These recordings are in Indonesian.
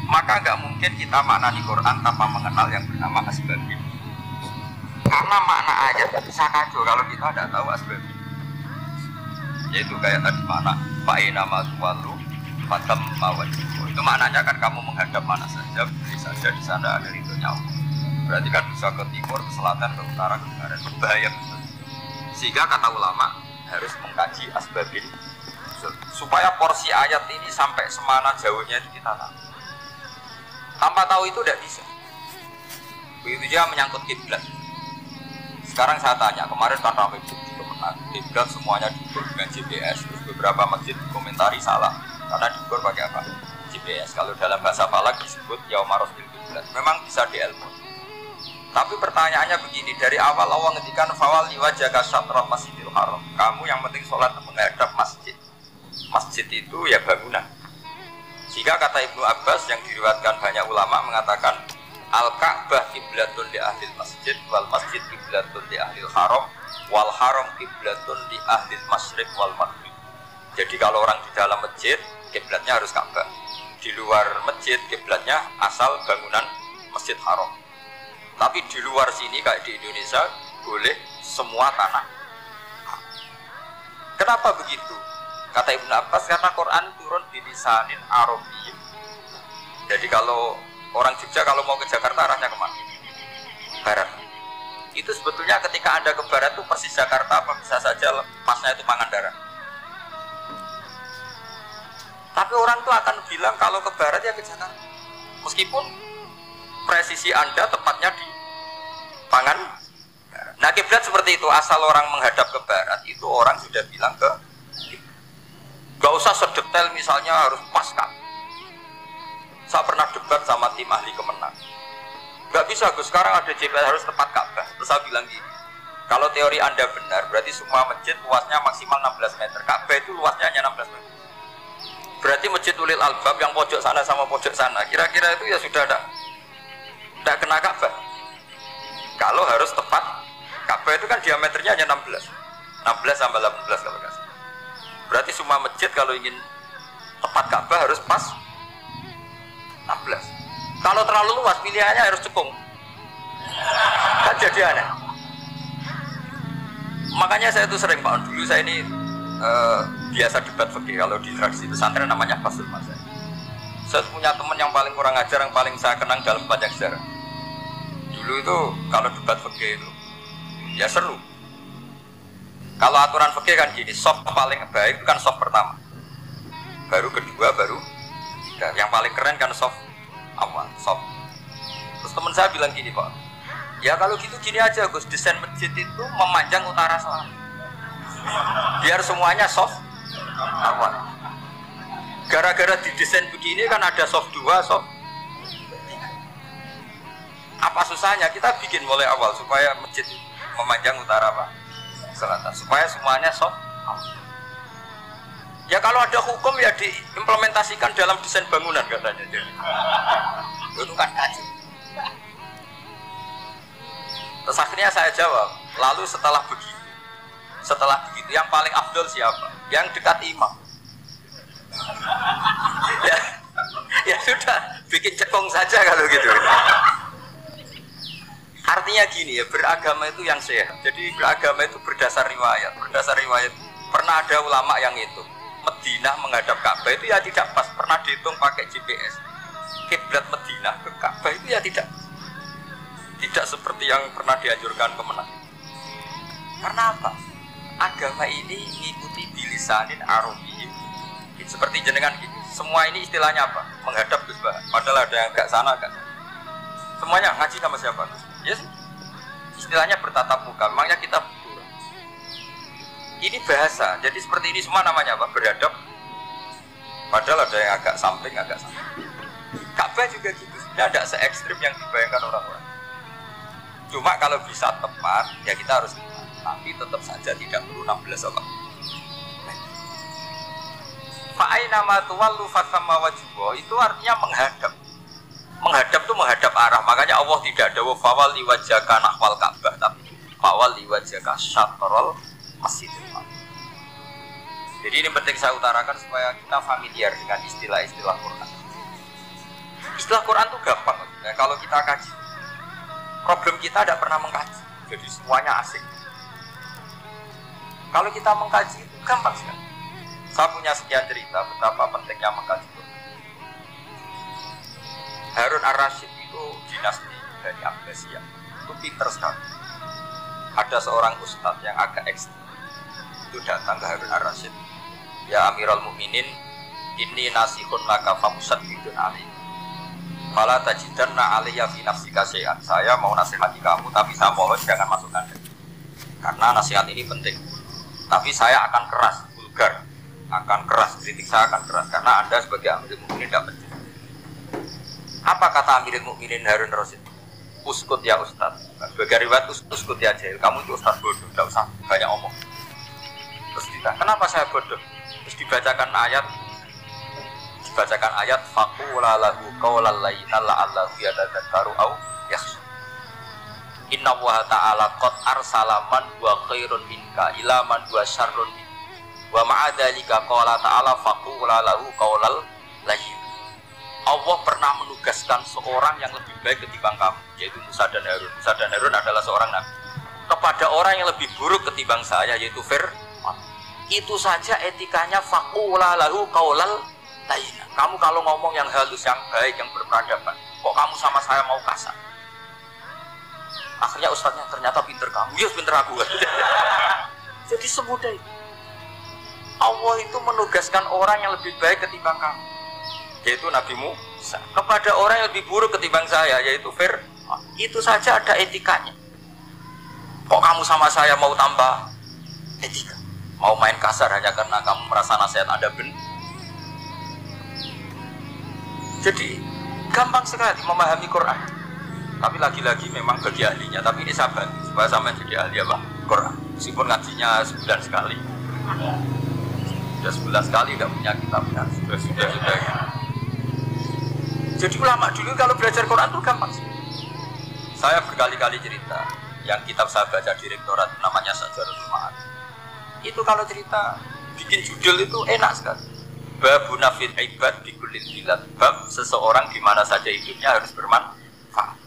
Maka nggak mungkin kita maknani Quran tanpa mengenal yang bernama asbabin. Karena makna ayat bisa kacau kalau kita tidak tahu asbabin. Yaitu kayak tadi makna fa'ina masuwalu fatam mawajibu. Itu maknanya kan kamu menghadap mana saja, bisa saja di sana ada ridhonya Allah. Berarti kan bisa ke timur, ke selatan, ke utara, ke barat. Bahaya betul. Sehingga kata ulama harus mengkaji asbabin supaya porsi ayat ini sampai semana jauhnya itu kita tahu. Tanpa tahu itu tidak bisa. Begitu juga menyangkut kiblat. Sekarang saya tanya, kemarin kan ramai kiblat semuanya diukur dengan GPS. Terus beberapa masjid komentari salah karena diukur pakai apa? GPS. Kalau dalam bahasa Falak disebut yaumarosbil kiblat. Memang bisa diilmu. Tapi pertanyaannya begini, dari awal Allah ngetikan fawali wajhaka syatrul masjidil haram. Kamu yang penting sholat menghadap masjid. Masjid itu ya bangunan. Jika kata Ibnu Abbas yang diriwayatkan banyak ulama mengatakan Al-Ka'bah kiblatun li ahlil masjid wal masjid kiblatun li ahlil haram wal haram kiblatun li ahlil masyriq wal maghrib. Jadi kalau orang di dalam masjid kiblatnya harus Ka'bah. Di luar masjid kiblatnya asal bangunan Masjid Haram. Tapi di luar sini kayak di Indonesia boleh semua tanah. Kenapa begitu? Kata Ibnu Abbas karena Quran turun di lisanin Arabiyyin. Jadi kalau orang Jogja kalau mau ke Jakarta arahnya kemana? Barat. Itu sebetulnya ketika Anda ke barat itu persis Jakarta apa bisa saja pasnya itu Pangandaran. Tapi orang tuh akan bilang kalau ke barat ya ke Jakarta. Meskipun presisi Anda tepatnya di Pangandaran. Nah kiblat seperti itu, asal orang menghadap ke barat itu orang sudah bilang ke gak usah sedetail misalnya harus pas kan. Saya pernah debat sama tim ahli Kemenang. Gak bisa Gus, sekarang ada GPS harus tepat Ka'bah. Terus saya bilang gini, kalau teori Anda benar, berarti semua masjid luasnya maksimal 16 meter. Ka'bah itu luasnya hanya 16 meter. Berarti masjid Ulil Albab yang pojok sana sama pojok sana, kira-kira itu ya sudah tidak kena Ka'bah. Kalau harus tepat, Ka'bah itu kan diameternya hanya 16 sampai 18 kalau nggak salah. Berarti semua masjid kalau ingin tepat Ka'bah harus pas 16. Kalau terlalu luas pilihannya harus cekung. Kan jadi aneh. Makanya saya itu sering Pak, dulu saya ini biasa debat fikih kalau di tradisi pesantren namanya Fasul Mazhab. Saya punya teman yang paling kurang ajar, yang paling saya kenang dalam panjang sejarah. Dulu itu kalau debat fikih itu ya seru. Kalau aturan fikih kan gini, soft paling baik itu kan soft pertama, baru kedua, baru ketiga. Yang paling keren kan soft awal, soft. Terus teman saya bilang gini Pak, ya kalau gitu gini aja Gus, desain masjid itu memanjang utara selatan, biar semuanya soft awal. Gara-gara didesain begini kan ada soft 2, soft. Apa susahnya kita bikin mulai awal supaya masjid memanjang utara Pak? Selatan, supaya semuanya soft. Ya kalau ada hukum ya diimplementasikan dalam desain bangunan katanya. Jadi itu kan kacau. Terus akhirnya saya jawab, lalu setelah begitu yang paling afdol siapa? Yang dekat imam. ya sudah, bikin cekung saja kalau gitu. Artinya gini ya, beragama itu yang sehat. Jadi beragama itu berdasar riwayat. Berdasar riwayat pernah ada ulama yang itu Madinah menghadap Ka'bah itu ya tidak pas. Pernah dihitung pakai GPS. Kiblat Madinah ke Ka'bah itu ya tidak seperti yang pernah dianjurkan Kemenang. Karena apa? Agama ini mengikuti bilisanin Arabiyyin. Seperti jenengan gitu. Semua ini istilahnya apa? Menghadap Gus Bah. Padahal ada yang agak sana, agak sana. Semuanya ngaji sama siapa? Yes. Istilahnya bertatap muka, makanya kita butuh. Ini bahasa, jadi seperti ini semua namanya apa? Beradab. Padahal ada yang agak samping. Ka'bah juga gitu, sebenarnya tidak se-ekstrim yang dibayangkan orang-orang. Cuma kalau bisa tepat, ya kita harus tepat. Tapi tetap saja tidak perlu 16 apa. Fa'aina ma tuwallu fathamma wajhuhu, itu artinya menghadap. Menghadap itu menghadap arah, makanya Allah tidak ada fawal liwajhaka nahwal Ka'bah, tapi fawal liwajhaka syatrul masjidil haram. Jadi ini penting saya utarakan supaya kita familiar dengan istilah-istilah Quran. Istilah Quran itu gampang. Nah, kalau kita kaji, problem kita tidak pernah mengkaji, jadi semuanya asing. Kalau kita mengkaji itu gampang sekali. Saya punya sekian cerita betapa pentingnya mengkaji Quran. Harun ar-Rasyid itu dinasti dari Abbasiyah, itu pinter sekali. Ada seorang ustadz yang agak ekstrim itu datang ke Harun ar-Rasyid, ya Amirul Mukminin, ini nasihun laka famusad bidun ali fala tajidanna aliyya fi nafsika syai'an. Saya mau nasihati kamu, tapi saya mohon jangan masukkan karena nasihat ini penting. Tapi saya akan keras, vulgar, akan keras, kritik saya akan keras karena Anda sebagai Amirul Mukminin tidak penting. Apa kata Amirul Mukminin Harun ar-Rasyid? Uskut ya Ustaz. Sebagai riwayat uskut ya jahil. Kamu itu Ustaz bodoh, tidak usah banyak omong. Terus kita, kenapa saya bodoh? Terus dibacakan ayat faqula lahu qawlan layyinan la'allahu yatadzakkaru aw yakhsha. Inna Allaha ta'ala qad arsala man huwa khairun minka ila man huwa syarrun minka. Wa ma'a dzalika qala ta'ala faqula lahu qawlan layyinan. Allah pernah menugaskan seorang yang lebih baik ketimbang kamu, yaitu Musa dan Harun. Musa dan Harun adalah seorang nabi. Kepada orang yang lebih buruk ketimbang saya, yaitu Fir'aun. Itu saja etikanya faqula lahu qawlan layyinan. Kamu kalau ngomong yang halus, yang baik, yang berperadaban, kok kamu sama saya mau kasar? Akhirnya ustadznya ternyata pinter kamu, ya pinter aku. Jadi semudah itu. Allah itu menugaskan orang yang lebih baik ketimbang kamu, yaitu Nabi Musa, kepada orang yang lebih buruk ketimbang saya, yaitu Fir'aun. Itu saja ada etikanya. Kok kamu sama saya mau tambah etika? Mau main kasar hanya karena kamu merasa nasihat Anda benar? Jadi gampang sekali memahami Quran. Tapi lagi-lagi memang bagi ahlinya. Tapi ini sabar supaya sampai jadi ahli apa? Quran. Meskipun ngajinya sebulan sekali. Sudah sebulan sekali tidak punya kitabnya. Sudah. Jadi ulama dulu kalau belajar Quran itu gampang sih. Saya berkali-kali cerita. Yang kitab saya baca di rektorat namanya Sajarul Ma'ad. Itu kalau cerita bikin judul itu enak sekali. Babu nafid ibad di kulit bilad. Bab seseorang di mana saja hidupnya harus bermanfaat.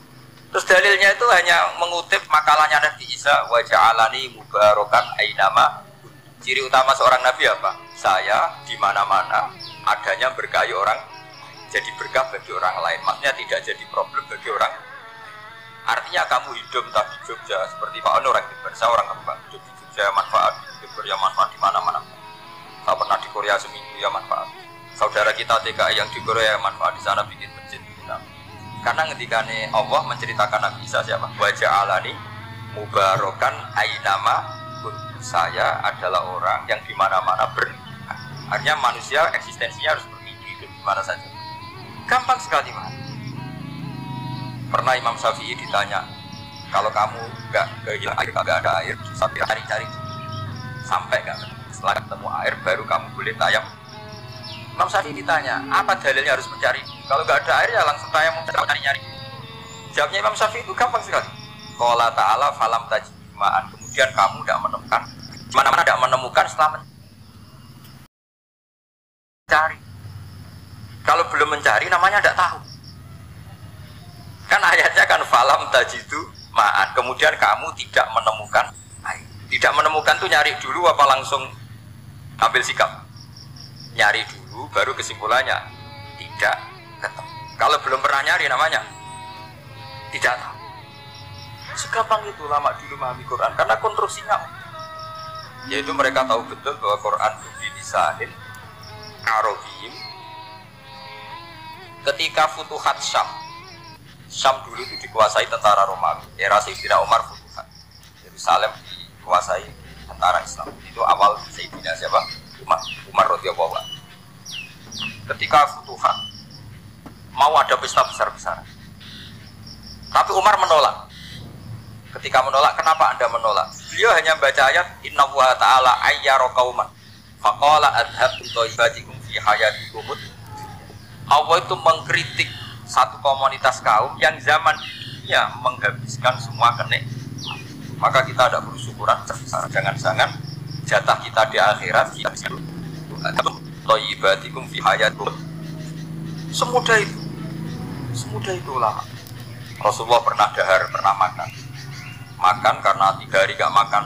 Terus dalilnya itu hanya mengutip makalahnya Nabi Isa, wa ja'alani mubarakan ainama. Ciri utama seorang nabi apa? Saya di mana-mana adanya berkahi orang, jadi berkah bagi orang lain. Maksudnya tidak jadi problem bagi orang. Artinya kamu hidup entah di Jogja seperti Pak Ono orang di Bersa, orang Kembang hidup di Jogja manfaat, di Jogja manfaat di mana-mana. Saya pernah di Korea seminggu ya manfaat. Saudara kita TKI yang di Korea manfaat di sana bikin masjid. Karena ketika Allah menceritakan Nabi Isa siapa? Wa ja'alani mubarakan ainama. Saya adalah orang yang di mana-mana berkah. Artinya manusia eksistensinya harus seperti itu, hidup di mana saja. Gampang sekali, Mas. Pernah Imam Syafi'i ditanya, kalau kamu nggak kehilangan air, nggak ada air, sampai cari-cari sampai nggak setelah ketemu air baru kamu boleh tayam. Imam Syafi'i ditanya, apa dalilnya harus mencari? Kalau nggak ada air ya langsung tayam, cari-nyari. Jawabnya Imam Syafi'i itu gampang sekali. Qala ta'ala falam tajid ma'an. Kemudian kamu tidak menemukan, mana-mana tidak menemukan setelah mencari. Kalau belum mencari namanya tidak tahu. Kan ayatnya kan falam tajidu ma'an. Kemudian kamu tidak menemukan air. Tidak menemukan tuh nyari dulu apa langsung ambil sikap? Nyari dulu baru kesimpulannya tidak ketemu. Kalau belum pernah nyari namanya tidak tahu. Segampang itu lama dulu memahami Quran karena konstruksinya, yaitu mereka tahu betul bahwa Quran itu dilisanin Arabiyyin. Ketika Futuhat Syam dulu itu dikuasai tentara Romawi. Era Sayyidina Umar Futuhat, Yerusalem dikuasai tentara Islam. Itu awal Sayyidina siapa? Umar radhiyallahu anhu. Ketika Futuhat mau ada pesta besar-besaran, tapi Umar menolak. Ketika menolak, kenapa Anda menolak? Beliau hanya baca ayat Inna Allaha ta'ala ayyara qauman faqala adhabtum thayyibatikum fi hayatikum. Allah itu mengkritik satu komunitas kaum yang zaman dunia menghabiskan semua kenikmatan. Maka kita ada bersyukuran besar. Jangan-jangan jatah kita di akhirat kita thayyibatikum fi hayatikum. Semudah itu. Semudah itu ulama. Rasulullah pernah dahar, pernah makan. Makan karena 3 hari gak makan.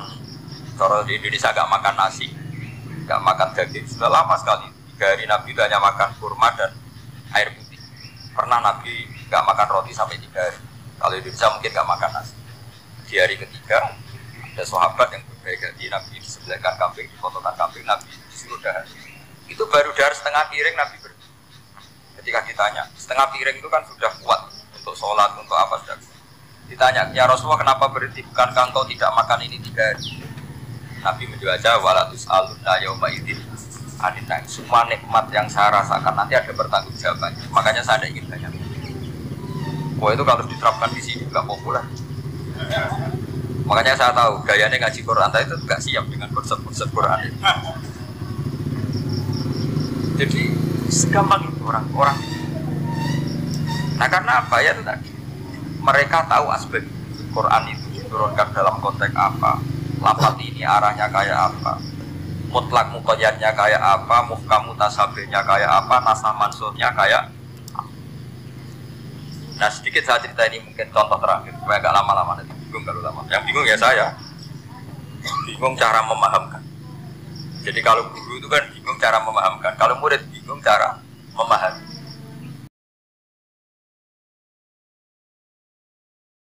Kalau di Indonesia gak makan nasi, gak makan daging. Sudah lama sekali. 3 hari Nabi itu hanya makan kurma dan air putih. Pernah Nabi gak makan roti sampai 3 hari. Kalau Indonesia mungkin gak makan nasi. Di hari ketiga ada sahabat yang berbaik hati, Nabi disembelihkan kambing, dipotongkan kambing, Nabi disuruh dahar. Itu baru dahar setengah piring Nabi berhenti. Ketika ditanya, setengah piring itu kan sudah kuat untuk sholat, untuk apa sudah. Ditanya, ya Rasulullah kenapa berhenti? Bukankah engkau tidak makan ini 3 hari? Nabi menjawab, walatus alunna yauma idzin anin naim. Semua nikmat yang saya rasakan nanti ada pertanggungjawabannya. Makanya saya ada ingin banyak. Wah itu kalau diterapkan di sini nggak populer. Makanya saya tahu gayanya ngaji Quran itu nggak siap dengan konsep-konsep Quran ini. Jadi segampang itu orang-orang. Nah karena apa ya tadi? Mereka tahu aspek Quran itu diturunkan dalam konteks apa, lafaz ini arahnya kayak apa, mutlak muqayyadnya kayak apa, muhkam mutasabihnya kayak apa, nasah mansuhnya kayak apa. Nah sedikit saya cerita ini mungkin contoh terakhir supaya agak lama-lama nanti bingung kalau lama. Yang bingung ya saya, bingung cara memahamkan. Jadi kalau guru itu kan bingung cara memahamkan, kalau murid bingung cara memahami.